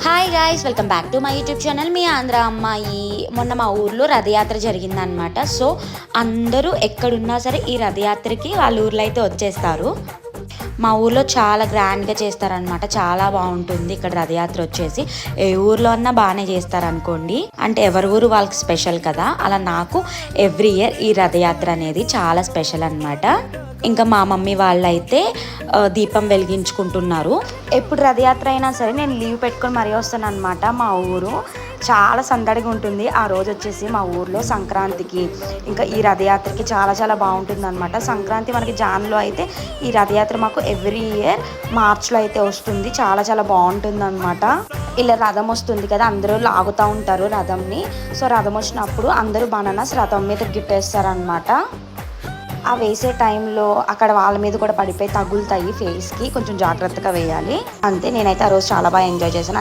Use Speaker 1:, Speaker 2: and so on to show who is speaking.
Speaker 1: Hi guys, welcome back to my YouTube channel. మీ ఆంధ్ర అమ్మాయి. మొన్న మా ఊర్లో రథయాత్ర జరిగిందనమాట. సో అందరూ ఎక్కడున్నా సరే ఈ రథయాత్రకి వాళ్ళ ఊర్లో అయితే వచ్చేస్తారు. మా ఊర్లో చాలా గ్రాండ్గా చేస్తారనమాట. చాలా బాగుంటుంది ఇక్కడ రథయాత్ర వచ్చేసి. ఏ ఊర్లో అన్నా బాగానే చేస్తారనుకోండి. అంటే ఎవరి ఊరు వాళ్ళకి స్పెషల్ కదా, అలా నాకు ఎవ్రీ ఇయర్ ఈ రథయాత్ర అనేది చాలా స్పెషల్ అనమాట. ఇంకా మా మమ్మీ వాళ్ళైతే దీపం వెలిగించుకుంటున్నారు. ఎప్పుడు రథయాత్ర అయినా సరే నేను లీవ్ పెట్టుకొని మరీ వస్తాను అనమాట. మా ఊరు చాలా సందడిగా ఉంటుంది. ఆ రోజు వచ్చేసి మా ఊర్లో సంక్రాంతికి ఇంకా ఈ రథయాత్రకి చాలా చాలా బాగుంటుంది అనమాట. సంక్రాంతి మనకి జాన్లో అయితే, ఈ రథయాత్ర మాకు ఎవ్రీ ఇయర్ మార్చ్లో అయితే వస్తుంది. చాలా చాలా బాగుంటుంది అనమాట. ఇలా రథం వస్తుంది కదా, అందరూ లాగుతూ ఉంటారు రథంని. సో రథం వచ్చినప్పుడు అందరూ బనానాస్ రథం మీద గిట్టేస్తారనమాట. ఆ వేసే టైంలో అక్కడ వాళ్ళ మీద కూడా పడిపోయి తగులుతాయి ఫేస్కి, కొంచెం జాగ్రత్తగా వేయాలి. అంతే, నేనైతే ఆ రోజు చాలా బాగా ఎంజాయ్ చేశాను.